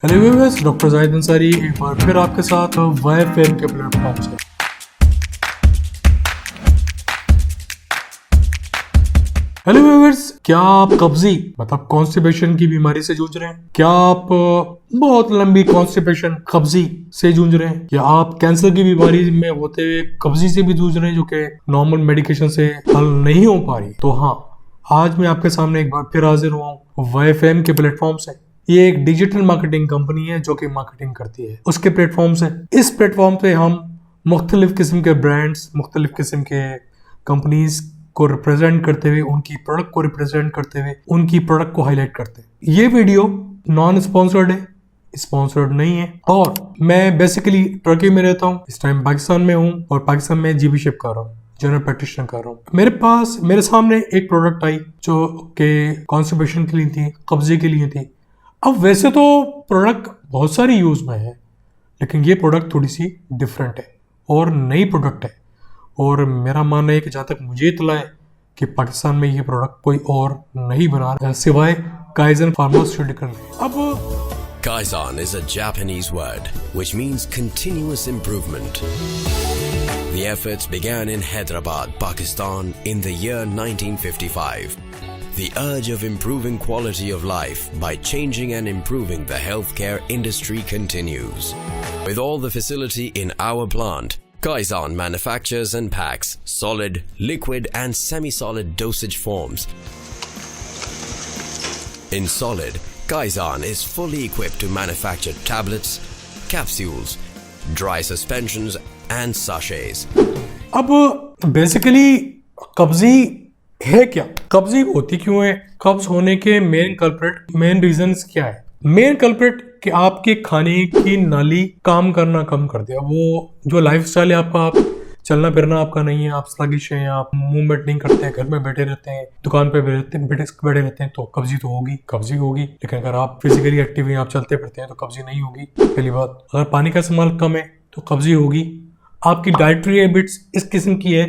Hello viewers, doctor Zahid Ansari एक बार फिर आपके साथ YFM के प्लेटफॉर्म से। हेलो व्यूअर्स, क्या आप कब्जी मतलब कॉन्स्टिपेशन की बीमारी से जूझ रहे हैं? क्या आप बहुत लंबी कॉन्स्टिपेशन कब्जी से जूझ रहे हैं, या आप कैंसर की बीमारी में होते हुए कब्जी से भी जूझ रहे हैं जो कि नॉर्मल मेडिकेशन से हल नहीं हो पा रही? तो हाँ, आज मैं आपके सामने एक बार फिर हाजिर हुआ हूँ YFM के प्लेटफॉर्म से। ये एक डिजिटल मार्केटिंग कंपनी है जो कि मार्केटिंग करती है, उसके प्लेटफॉर्म से। इस प्लेटफॉर्म पे हम मुख्तलिफ किस्म के ब्रांड्स, मुख्तलिफ किस्म के कंपनीज को रिप्रेजेंट करते हुए, उनकी प्रोडक्ट को रिप्रेजेंट करते हुए, उनकी प्रोडक्ट को हाईलाइट करते हैं। ये वीडियो नॉन स्पॉन्सर्ड है, स्पॉन्सर्ड नहीं है। और मैं बेसिकली टर्की में रहता हूँ, इस टाइम पाकिस्तान में हूँ और पाकिस्तान में जीबीशिप कर रहा हूँ, जनरल प्रैक्टिशनर कर रहा हूँ। मेरे सामने एक प्रोडक्ट आई जो कि कॉन्स्टिपेशन के लिए थी, कब्जे के लिए थी। अब वैसे तो प्रोडक्ट बहुत सारी यूज में है, लेकिन ये प्रोडक्ट थोड़ी सी डिफरेंट है और नई प्रोडक्ट है। और मेरा मानना है कि जहाँ तक मुझे इत्तला है कि पाकिस्तान में ये प्रोडक्ट कोई और नहीं बना रहा है सिवाय काइजन फार्मास्यूटिकल। अब Kaizen is a Japanese word which means continuous improvement. The efforts began in Hyderabad, Pakistan in the year 1955. The urge of improving quality of life by changing and improving the healthcare industry continues. With all the facility in our plant, Kaizen manufactures and packs solid, liquid and semi-solid dosage forms. In solid, Kaizen is fully equipped to manufacture tablets, capsules, dry suspensions and sachets. अब basically कब्जी है क्या? कब्जी होती क्यों है? कब्ज होने के main reasons क्या है? मेन कल्प्रिट कि आपके खाने की नाली काम करना कम कर दिया। वो जो लाइफस्टाइल है आपका, आप चलना फिरना आपका नहीं है, आप स्लगिश हैं, आप मूवमेंट नहीं करते हैं, घर में बैठे रहते हैं, दुकान पे बैठे रहते हैं, तो कब्जी तो होगी। लेकिन अगर आप फिजिकली एक्टिव हैं, आप चलते फिरते हैं, तो कब्जी नहीं होगी। पहली बात, अगर पानी का इस्तेमाल कम है तो कब्जी होगी। आपकी डाइटरी हैबिट्स इस किस्म की है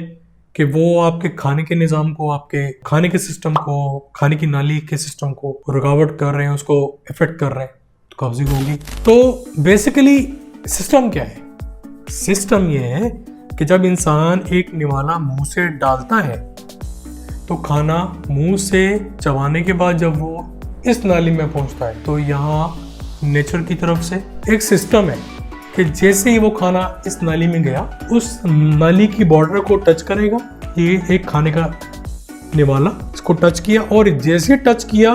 कि वो आपके खाने के निज़ाम को, आपके खाने के सिस्टम को, खाने की नाली के सिस्टम को रुकावट कर रहे हैं, उसको इफेक्ट कर रहे हैं, तो कब्जी होगी। तो बेसिकली सिस्टम क्या है? सिस्टम ये है कि जब इंसान एक निवाला मुंह से डालता है तो खाना मुंह से चबाने के बाद जब वो इस नाली में पहुंचता है, तो यहाँ नेचर की तरफ से एक सिस्टम है कि जैसे ही वो खाना इस नाली में गया, उस नाली की बॉर्डर को टच करेगा। ये एक खाने का निवाला इसको टच किया, और जैसे टच किया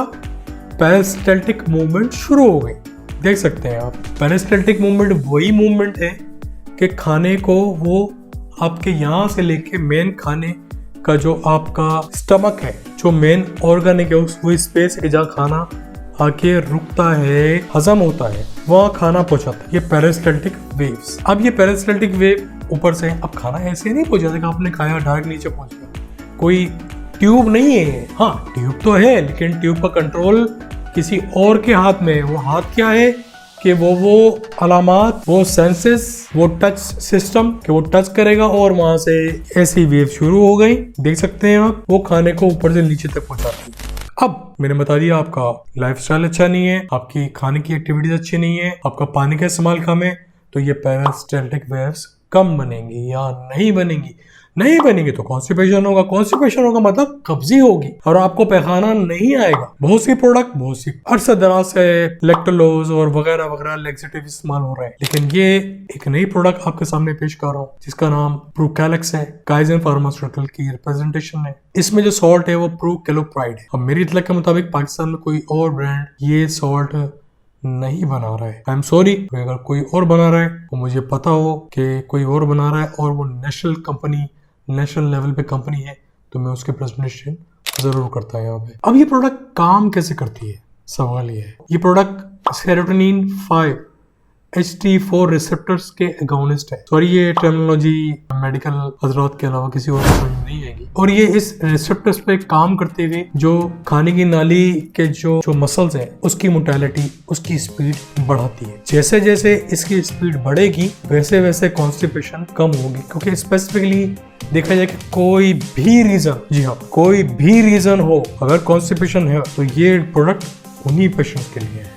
पेरिस्टल्टिक मूवमेंट शुरू हो गई। देख सकते हैं आप, पेरिस्टल्टिक मूवमेंट वही मूवमेंट है कि खाने को वो आपके यहाँ से लेके मेन खाने का जो आपका स्टमक है, जो मेन ऑर्गन है, वो स्पेस है जहाँ खाना आके रुकता है, हजम होता है, वहाँ खाना पहुंचाता है। ये पेरिस्टल्टिक वेव्स। अब ये पेरिस्टल्टिक वेव ऊपर से, अब खाना ऐसे नहीं पहुंचाता कि आपने खाया डायरेक्ट नीचे पहुंच गया। कोई ट्यूब नहीं है। हाँ, ट्यूब तो है, लेकिन ट्यूब का कंट्रोल किसी और के हाथ में है। वो हाथ क्या है कि वो अलामात, वो सेंसेस, वो टच सिस्टम कि वो टच करेगा और वहां से ऐसी वेव शुरू हो गई। देख सकते हैं आप, वो खाने को ऊपर से नीचे तक पहुंचाती है। अब मैंने बता दिया, आपका लाइफस्टाइल अच्छा नहीं है, आपकी खाने की एक्टिविटीज अच्छी नहीं है, आपका पानी का इस्तेमाल कम है, तो ये पेरिस्टल्टिक वेव्स कम बनेंगी या नहीं बनेंगी तो कॉन्स्टिपेशन होगा मतलब कब्जी होगी और आपको पैखाना नहीं आएगा। बहुत सी अरसा दराज से लैक्टोलोज और वगैरह लैक्सेटिव इस्तेमाल हो रहा है, लेकिन ये एक नई प्रोडक्ट आपके सामने पेश कर रहा हूँ जिसका नाम प्रूकैलेक्स है। काइजन फार्मास्यूटिकल की रिप्रेजेंटेशन है। इसमें जो सॉल्ट है वो प्रूकेलोप्राइड है। अब मेरी इत्तला के मुताबिक पाकिस्तान में कोई और ब्रांड ये सॉल्ट नहीं बना रहा है। आई एम सॉरी, अगर कोई और बना रहा है, वो मुझे पता हो कि कोई और बना रहा है और वो नेशनल लेवल पे कंपनी है, तो मैं उसके प्रेजेंटेशन जरूर करता है यहाँ पे। अब ये प्रोडक्ट काम कैसे करती है? सवाल ये है। ये प्रोडक्ट सेरोटोनिन 5-HT4 रिसेप्टर्स के अगोनिस्ट है। सॉरी, ये टर्मिनोलॉजी मेडिकल हजरात के अलावा किसी और को समझ नहीं आएगी। और ये इस रिसेप्टर्स पे काम करते हुए जो खाने की नाली के जो मसल्स है, उसकी मोटालिटी, उसकी स्पीड बढ़ाती है। जैसे जैसे इसकी स्पीड बढ़ेगी, वैसे वैसे कॉन्स्टिपेशन कम होगी। क्योंकि स्पेसिफिकली देखा जाए कि कोई भी रीजन हो, अगर कॉन्स्टिपेशन है, तो ये प्रोडक्ट उन्हीं पेशेंट्स के लिए है।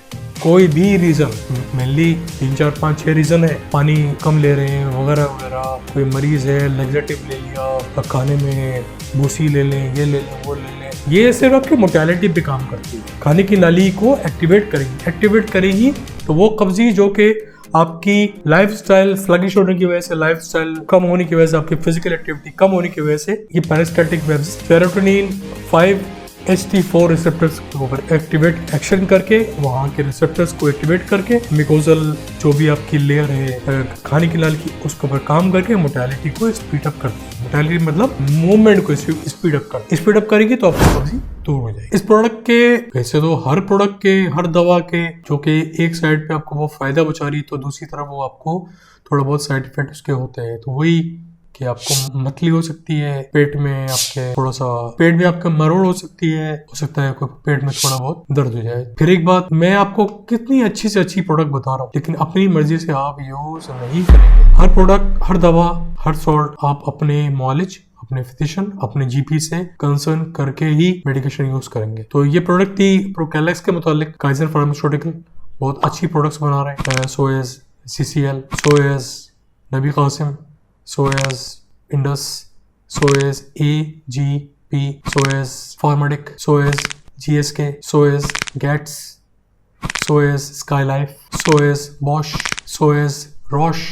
कोई भी रीजन, मेनली 3 4 5 6 रीजन है, पानी कम ले रहे हैं वगैरह वगैरह, कोई मरीज है लेग्जेटिव ले लिया, खाने में भूसी ले लें, ये ले लें, वो ले लें, ये सिर्फ आपकी मोर्टेलिटी पे काम करती है। खाने की नाली को एक्टिवेट करेगी तो वो कब्जी जो कि आपकी लाइफस्टाइल स्लगिश होने की वजह से, लाइफस्टाइल कम होने की वजह से, आपकी फिजिकल एक्टिविटी कम होने की वजह से ये peristaltic waves serotonin 5-HT4 receptors के ऊपर एक्शन करके, वहाँ के रिसेप्टर्स को एक्टिवेट करके मिकोजल जो भी आपकी लेयर है खाने की नाली की, उसके ऊपर काम करके मोर्टेलिटी को स्पीड अप करती है। मोर्टेलिटी मतलब मूवमेंट को स्पीड अप करेगी तो आपकी कब्जी दूर हो जाएगी। इस प्रोडक्ट के वैसे तो हर प्रोडक्ट के, हर दवा के जो कि एक साइड पे आपको वो फायदा बचा रही, तो दूसरी तरफ वो आपको थोड़ा बहुत साइड इफेक्ट उसके होते हैं। तो वही कि आपको मतली हो सकती है पेट में, आपके थोड़ा सा पेट में आपका मरोड़ हो सकती है, हो सकता है आपको पेट में थोड़ा बहुत दर्द हो जाए। फिर एक बात, मैं आपको कितनी अच्छी से अच्छी प्रोडक्ट बता रहा हूँ, लेकिन अपनी मर्जी से आप यूज नहीं करेंगे। हर प्रोडक्ट, हर दवा, हर सॉल्ट आप अपने मॉलेज, अपने फिजिशियन, अपने जीपी से कंसर्न करके ही मेडिकेशन यूज करेंगे। तो ये प्रोडक्ट थी प्रोकैलेक्स के मुतालिक। काइजर फार्मास्यूटिकल बहुत अच्छी प्रोडक्ट्स बना रहे हैं, so as CCL, so as Nabi Qasim, so as Indus, so as AGP, so as Pharmatic, so as GSK, so as Gats, so as Skylife, so as Bosch, so as Roche,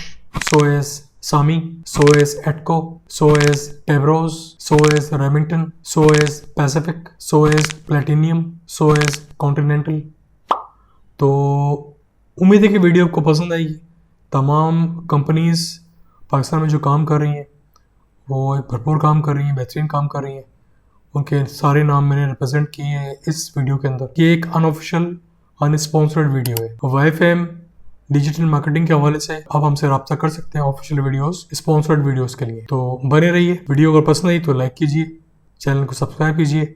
so as Sami, so as Atco, so as Tevros, so as Remington, so as Pacific, so as Platinum, so as Continental। तो उम्मीद है कि video आपको पसंद आएगी। तमाम companies Pakistan में जो काम कर रही हैं वो भरपूर काम कर रही हैं, बेहतरीन काम कर रही हैं। उनके सारे नाम मैंने रिप्रेजेंट किए हैं इस वीडियो के अंदर। ये एक अनऑफिशियल अनस्पॉन्सर्ड वीडियो है। YFM डिजिटल मार्केटिंग के हवाले से आप हमसे रब्ता कर सकते हैं ऑफिशियल वीडियोस, स्पॉन्सर्ड वीडियोस के लिए। तो बने रहिए। वीडियो अगर पसंद आई तो लाइक कीजिए, चैनल को सब्सक्राइब कीजिए।